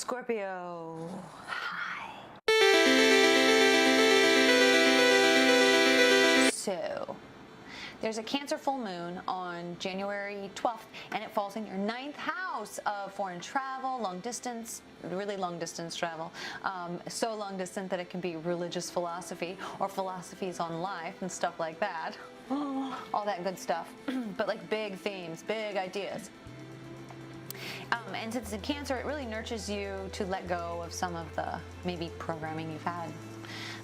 Scorpio, hi. So, there's a Cancer full moon on January 12th, and it falls in your 9th house of foreign travel, long distance, really long distance travel. So long distance that it can be religious philosophy or philosophies on life and stuff like that. All that good stuff. But like big themes, big ideas. And since it's in Cancer, it really nurtures you to let go of some of the maybe programming you've had.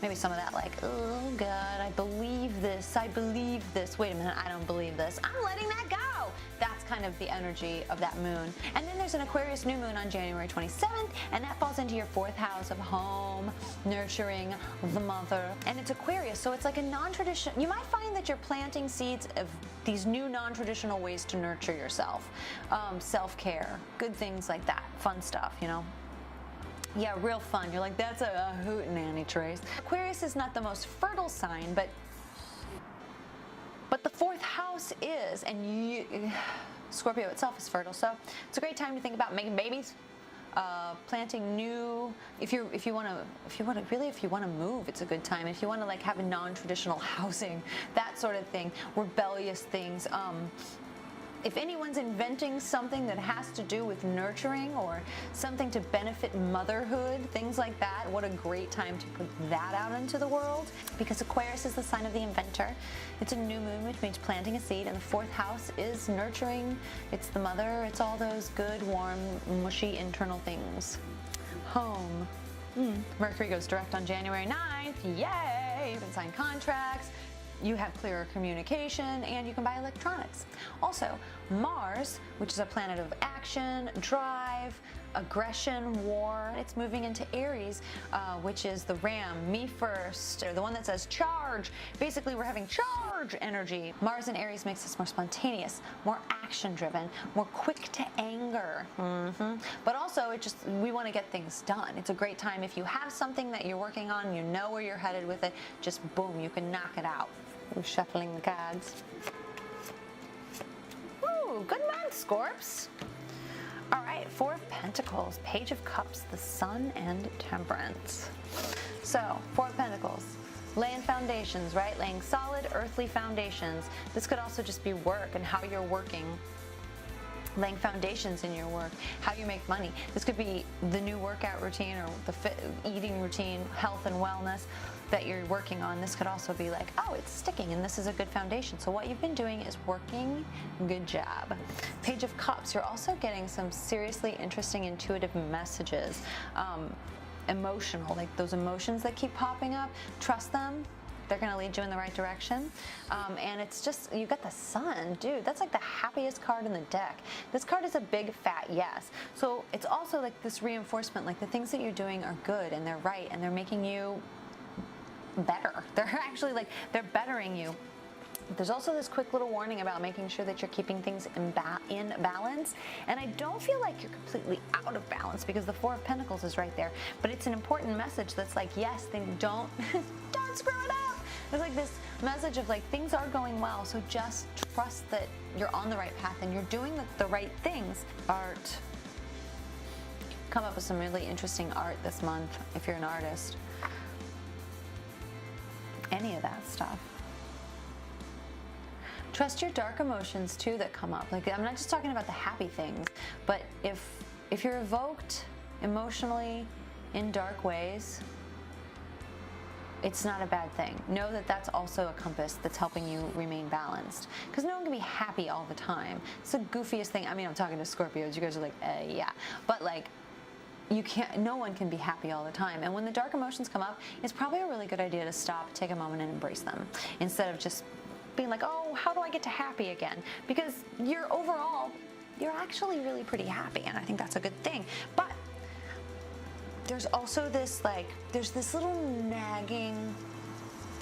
Maybe some of that like, oh God, I believe this, wait a minute, I don't believe this, I'm letting that go. That's kind of the energy of that moon. And then there's an Aquarius new moon on January 27th, and that falls into your 4th house of home, nurturing the mother. And it's Aquarius, so it's like a non-traditional, you might find that you're planting seeds of these new non-traditional ways to nurture yourself. Self-care, good things like that, fun stuff, you know. Yeah, real fun. You're like, that's a hootenanny, Trace. Aquarius is not the most fertile sign, but the 4th house is, and Scorpio itself is fertile, so it's a great time to think about making babies, planting new. If you want to move, it's a good time. If you want to like have a non-traditional housing, that sort of thing, rebellious things. If anyone's inventing something that has to do with nurturing or something to benefit motherhood, things like that, what a great time to put that out into the world. Because Aquarius is the sign of the inventor. It's a new moon, which means planting a seed, and the 4th house is nurturing. It's the mother. It's all those good, warm, mushy internal things. Home. Mercury goes direct on January 9th. Yay! You can sign contracts. You have clearer communication, and you can buy electronics. Also, Mars, which is a planet of action, drive, aggression, war, it's moving into Aries, which is the ram, me first, or the one that says charge. Basically, we're having charge energy. Mars in Aries makes us more spontaneous, more action-driven, more quick to anger. But also, we want to get things done. It's a great time if you have something that you're working on, you know where you're headed with it, just boom, you can knock it out. We're shuffling the cards. Ooh, good month, Scorps. All right, 4 of Pentacles, Page of Cups, the Sun, and Temperance. So, 4 of Pentacles, laying foundations, right? Laying solid earthly foundations. This could also just be work and how you're working. Laying foundations in your work, how you make money. This could be the new workout routine or the eating routine, health and wellness that you're working on. This could also be like, oh, it's sticking and this is a good foundation. So what you've been doing is working. Good job. Page of Cups, you're also getting some seriously interesting intuitive messages. Emotional, like those emotions that keep popping up. Trust them. They're going to lead you in the right direction. And it's just, you got the Sun. Dude, that's like the happiest card in the deck. This card is a big fat yes. So it's also like this reinforcement, like the things that you're doing are good and they're right and they're making you better. They're actually like, they're bettering you. There's also this quick little warning about making sure that you're keeping things in balance. And I don't feel like you're completely out of balance because the 4 of Pentacles is right there. But it's an important message that's like, yes, then don't screw it up. There's like this message of like, things are going well, so just trust that you're on the right path and you're doing the right things. Art. Come up with some really interesting art this month if you're an artist. Any of that stuff. Trust your dark emotions too that come up. Like, I'm not just talking about the happy things, but if you're evoked emotionally in dark ways, it's not a bad thing. Know that that's also a compass that's helping you remain balanced. Because no one can be happy all the time. It's the goofiest thing. I mean, I'm talking to Scorpios. You guys are like, yeah. But like, no one can be happy all the time. And when the dark emotions come up, it's probably a really good idea to stop, take a moment and embrace them. Instead of just being like, oh, how do I get to happy again? Because you're actually really pretty happy. And I think that's a good thing. But there's also this there's this little nagging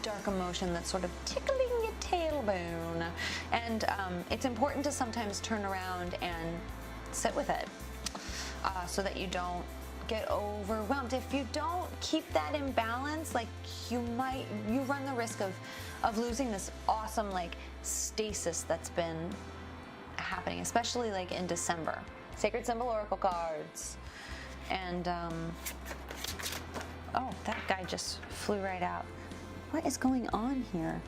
dark emotion that's sort of tickling your tailbone. And it's important to sometimes turn around and sit with it so that you don't get overwhelmed. If you don't keep that in balance, like you run the risk of losing this awesome like stasis that's been happening, especially like in December. Sacred Symbol Oracle cards. And, oh, that guy just flew right out. What is going on here?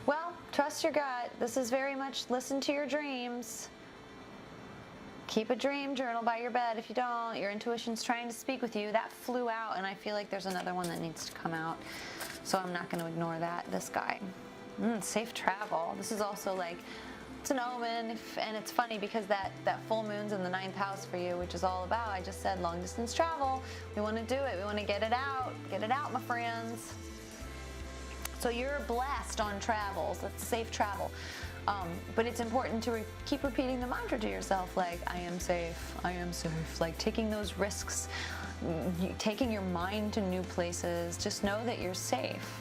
Well, trust your gut. This is very much listen to your dreams. Keep a dream journal by your bed. If you don't, your intuition's trying to speak with you. That flew out, and I feel like there's another one that needs to come out. So I'm not going to ignore that. This guy. Safe travel. This is also like, it's an omen, and it's funny because that full moon's in the 9th house for you, which is all about, I just said, long distance travel. We want to do it. We want to get it out. Get it out, my friends. So you're blessed on travels. That's safe travel. But it's important to keep repeating the mantra to yourself, like, I am safe, I am safe. Like taking those risks, taking your mind to new places. Just know that you're safe.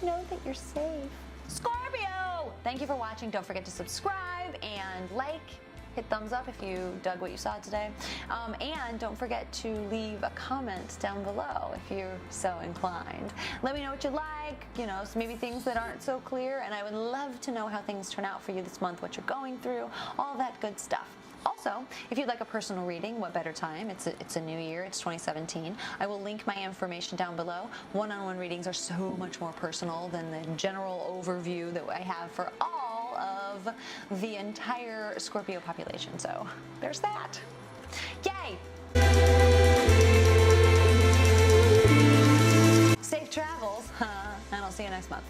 Know that you're safe. Scorpio! Thank you for watching. Don't forget to subscribe and like. Hit thumbs up if you dug what you saw today. And don't forget to leave a comment down below if you're so inclined. Let me know what you like, maybe things that aren't so clear, and I would love to know how things turn out for you this month, what you're going through, all that good stuff. Also, if you'd like a personal reading, what better time? It's a new year, it's 2017. I will link my information down below. One-on-one readings are so much more personal than the general overview that I have for all of the entire Scorpio population. So there's that. Yay! Safe travels, and I'll see you next month.